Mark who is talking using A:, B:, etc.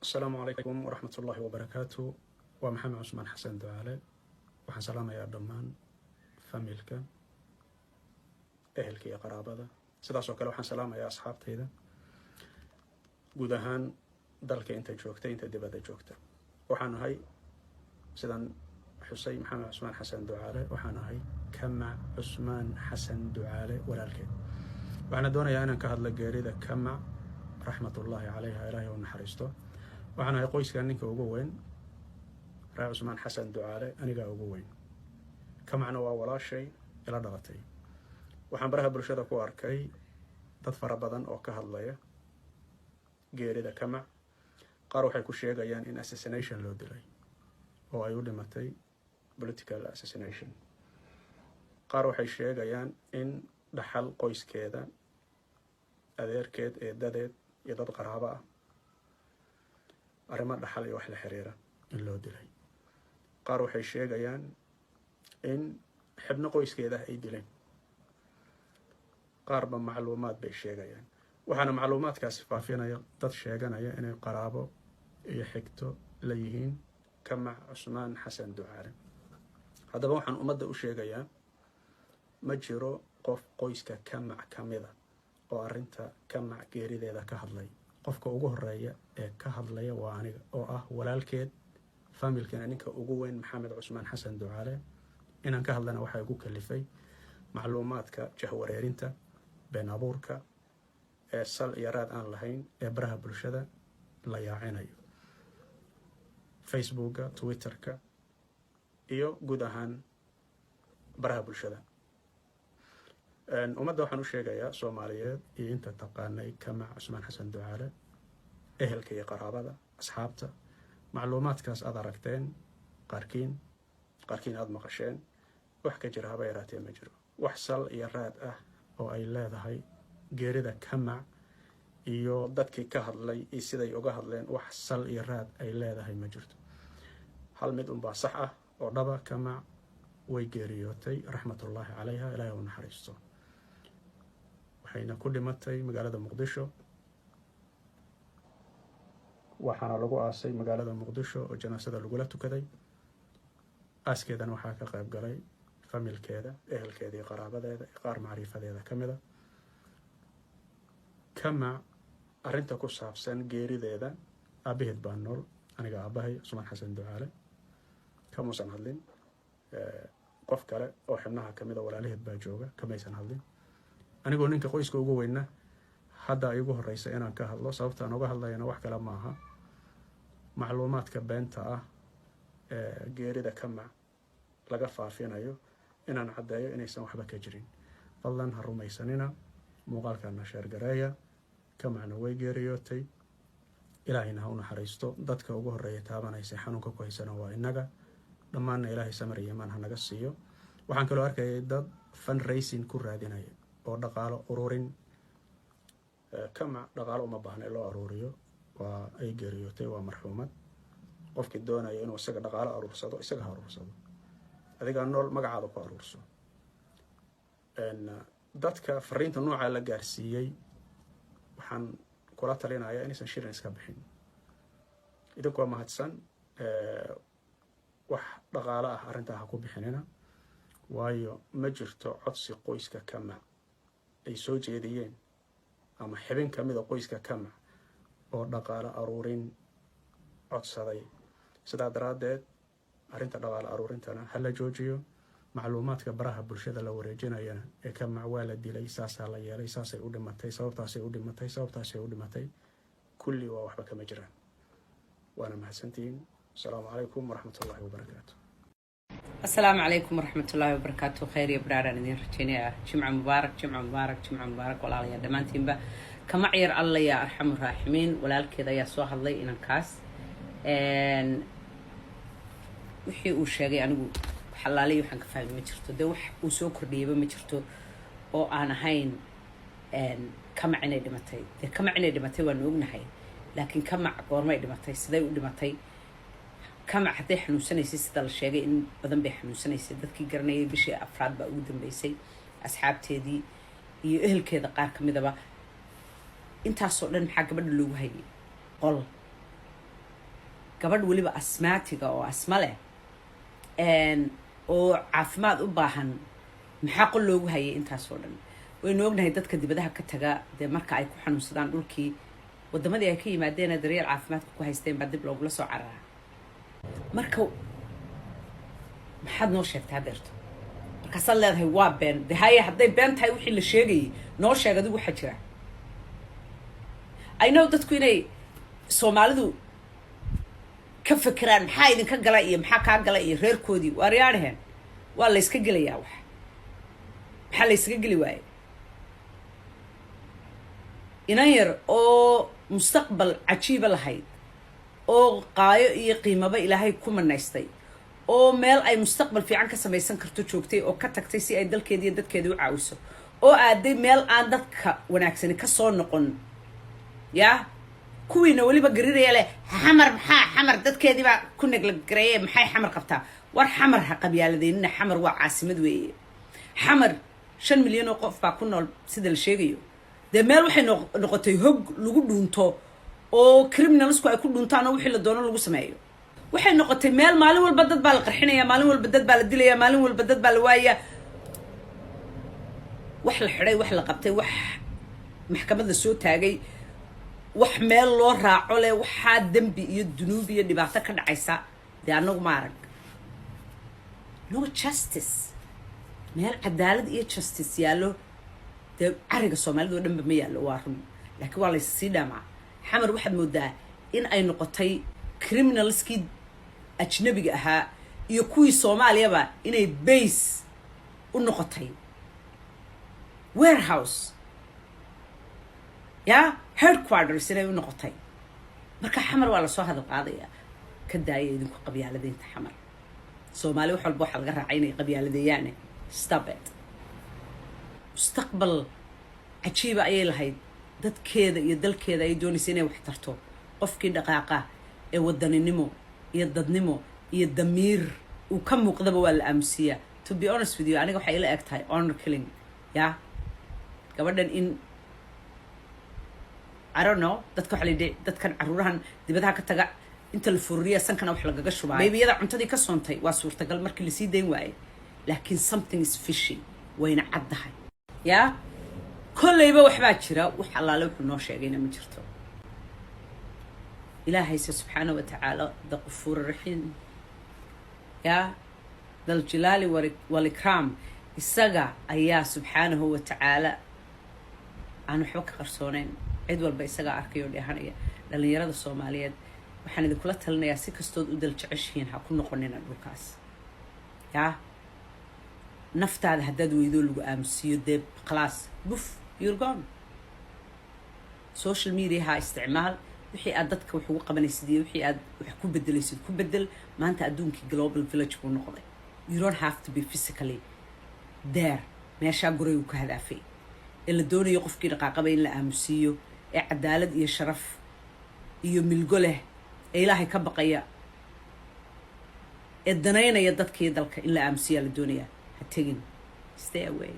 A: السلام عليكم ورحمة الله وبركاته. ومحمد عثمان حسن دعالة وحن سلام يا دمان فاميلك أهلك يا قرابة سداس وكلا وحن سلام يا أصحاب تيدا جودهان دلك أنت جوكتا أنت دبادة جوكتا وحن هاي سدان حسين محمد عثمان حسن دعالة وحن هاي كمع عثمان حسن دعالة ولالك وحنا دونا يا أنا كهاد لجاريدا كمع رحمة الله عليها إلهي ونحرسته وحنا يقويس كان نينك وجوين رأي عثمان حسن دعالة أنا جا وجوين كمعنا ولا شيء إلى ضغطي وحن برها برشة كواركي تدفر بدن أو كهالله جاريدا كمع قارو حيكون شيء جيان إن assassination لو دلي أو أيود متى political assassination قارو حي شيء جيان إن دحل قويس كذا أدير كيد إدادت يداد قرابة أرمى دحل يوحل حريرة اللو دلي قارو حي شيء جيان إن حبنا قويس كذا أي دلين قارب معلومات بالشيء جيان وحنا معلومات كاسفة فينا دad sheeganaya inay qaraabo iyo xigto leeyihiin kamac Cusmaan Xasan Ducaale hadaba waxaan umada u sheegayaa ma jiro qof qoyska kamac kamida oo arinta kamac geerideeda ka hadlay qofka ugu horeeya ee ka hadlaya waa aniga oo ah walaalkeed familkan ninka ugu weyn Maxamed Cusmaan Xasan Ducaale inaan ka hadlana waxa ugu kalifay macluumaadka jahwareerinta been abuurka sal yaraad aan lahayn ee baraha bulshada la yaacinayo Facebooka Twitterka iyo guud ahaan baraha bulshada umada waxaan u sheegayaa Soomaaliyeed iyo inta taqaanay kamac Cusmaan Xasan Ducaale ehelka iyo qaraabada asxaabta macluumaadkaas aad aragteen qaarkiin aad maqasheen wax ka jira haba yaraatee ma jiro wax sal iyo raad ah oo ay leedahay geerida kamac iyo dadkii ka hadlay iyo siday uga hadleen wax sal iyo raad ay leedahay ma jirto hal mid un baa sax ah oo dhaba kamac way geeriyootay raxmatullaahi calayha ilaahay u naxariisto waxayna ku dhimatay magaalada Muqdisho waxaana lagu aasay magaalada Muqdisho oo janaasada lagu la tukaday aaskeedana waxaa ka qayb galay familkeeda ehelkeeda iyo qaraabadeeda qaar macrifadeeda kamida kamac arinta ku saabsan geerideeda aabaheed baa nool aniga aabahay Cusmaan Xasan Ducaale kamuusan hadlin qof kale oo xubnaha kamida walaalaheed baa jooga kamaysan hadlin anigoo ninka qoyska ugu weyna hadda igu horeysa inaan ka hadlo sababta aan uga hadlayna wax kale ma aha macluumaadka beenta ah geerida kamac laga faafinayo inaan cadeeyo inaysan waxba ka jirin fadlan ha rumaysanina muuqaalkana share gareeya kamacna way geeriyootay ilaahayna ha u naxariisto dadka ugu horeeya taabanaysa xanuunka ku haysana waa inaga dhammaanna ilaahay samir iyo imaan ha naga siiyo waxaan kaloo arkayay dad fundraising ku raadinaya oo dhaqaalo ururin kamac dhaqaalo uma baahna in loo aruuriyo waa ay geeriyootay waa marxuumad qofkii doonaya inuu isaga dhaqaalo aruursado isaga ha aruursado adiga nool magacaada ku aruurso dadka fariinta nooca la gaarsiiyay waxaan kula talinayaa inaysan shirin iska bixin idinku waa mahadsan wax dhaqaale ah arintaa ha ku bixinina waayo ma jirto codsi qoyska kamac ay soo jeediyeen ama xibin kamida qoyska kamac oo dhaqaale aruurin codsaday sidaa daraadeed arinta dhaqaale aruurintana hala joojiyo macluumaadka baraha bulshada la wareejinayana ee kamac waa la dilay saasaa la yeelay saasay u dhimatay sababtaasay u dhimatay kulli waa waxba kama jiraan waana mahadsantihiin asalaamu calaykum waraxmatullaahi wabarakaatu
B: السلام عليكم ورحمة الله وبركاته خير يا برادة ندين رجيني جمعة مبارك ولا يا دمانتين با كما عير الله يا أرحم الراحمين ولا كذا يا سواه الله إن كاس وحي وشاقي أنا حلالي وحن كفاهم مجرتو ده وح وسوكر ديبا مجرتو أو أنا هين كما عيني دمتي ده كما عيني دمتي ونوغنا هاي لكن كما عقورمي دمتي سيداي ودمتي كما حتى حنوسنيسي sida la sheegay in badan bay xanuunsanaysay dadkii garanayay bishii afraad baa ugu dambeysay asxaabteedii iyo ehelkeeda qaar kamidaba intaas oo dhan maxaa gabadha loogu hayay qol gabadh weliba asmaatiga oo asma leh oo caafimaad u baahan maxaa qol loogu hayay intaasoo dhan waynu ognahay dadka dibadaha ka taga dee marka ay ku xanuunsadaan dhulkii waddamadii ay ka yimaadeen daryeel caafimaadka ku haysteen baa dib loogula soo cararaa marka maxaad noo sheegtaa beerto markaasaad leedahay waa been de haye hadday been tahay wixii la sheegayay noo sheeg adigu waxaa jira I know dadku inay soomaalidu ka fekeraan maxaa idinka gala iyo maxaa kaa gala iyo reerkoodii waaryaadhaheen waa la yska gelayaa wax maxaa la ysaga geli waaye inan yar oo mustaqbal cajiiba lahayd oo qaayo iyo qiimaba ilaahay ku manaystay oo meel ay mustaqbal fiican ka samaysan karto joogtay oo ka tagtay si ay dalkeedii iyo dadkeedii u caawiso oo aaday meel aan dadka wanaagsani ka soo noqon yaa kuwiina weliba gariraya leh xamar maxaa xamar dadkeedii baa ku neglagareeye maxay xamar qabtaa war xamar ha qabyaaladeynina xamar waa caasimad weeye xamar 5 milyan oo qof baa ku nool sida la sheegayo dee meel waxay noqotay hog lagu dhuunto oo criminalsku ay ku dhuuntaan oo wixii la doono lagu sameeyo waxay noqotay meel maalin walba dad baa la qarxinaya maalin walba dad baa la dilaya maalin walba dad baa la waaya wax la xidhay wax la qabtay wax maxkamad la soo taagay wax meel loo raaco leh waxaa dembi iyo dunuub iyo dhibaato ka dhacaysa dee annagu ma arag no justice meel cadaalad iyo justice yaallo dee cariga soomaalida oo dhanba ma yaallo waa run laakiin waa laysii dhaamaa xamar waxaad moodaa in ay noqotay criminalskii ajnabiga ahaa iyo kuwii soomaaliyaba inay base u noqotay warehouse yaa headquarters inay u noqotay marka xamar waa lasoo hadal qaadaya ka daaya idinku qabyaaladeynta xamar soomaali wax walba waxaa laga raacay inay qabyaaladeeyaane stop it mustaqbal cajiiba ayay lahayd dadkeeda iyo dalkeeda ay doonaysa inay wax tarto qofkii dhaqaaqa ee wadaninimo iyo dadnimo iyo damiir uu ka muuqdaba waa la aamusiyaa to be honest with you aniga waxay ila eg tahay honor killing yaa gabadhan in I don't know dadka waxa la yidhi dadkan caruurahan dibadaha ka taga inta la furriya sankana wax lagaga shubaa baybiyada cuntadii ka soontay waa suurtagal markii la sii dayn waayay laakiin something is fishy wayna caddahay yaa kollayba waxbaa jira wax allaale wuxuu noo sheegayna ma jirto ilaahay subxaanahu wa tacaala da qafuur raxiim yaa dal jalaali walikraam isaga ayaa subxaanahu wa tacaala aan waxba ka qarsoonayn cid walba isagaa arkay oo dheehanaya dhalinyarada soomaaliyeed waxaan idinkula talinayaa si kastood u dal jeceshihiin ha ku noqonina dhulkaas yaa naftaada haddaad weydoo lagu aamusiiyo dee khalaas buf you're gone social media ha isticmaal wixii aad dadka wax ugu qabanaysid iyo wixii aad wax ku bedelaysid ku bedel maanta adduunkii global village buu noqday you don't have to be physically there meeshaa guray uu ka hadaafay ee la doonayo qofkii dhaqaaqaba in la aamusiiyo ee cadaalad iyo sharaf iyo milgo leh ee ilaahay ka baqaya ee danaynaya dadkii dalka in la aamusiyaa la doonayaa ha tegin stay away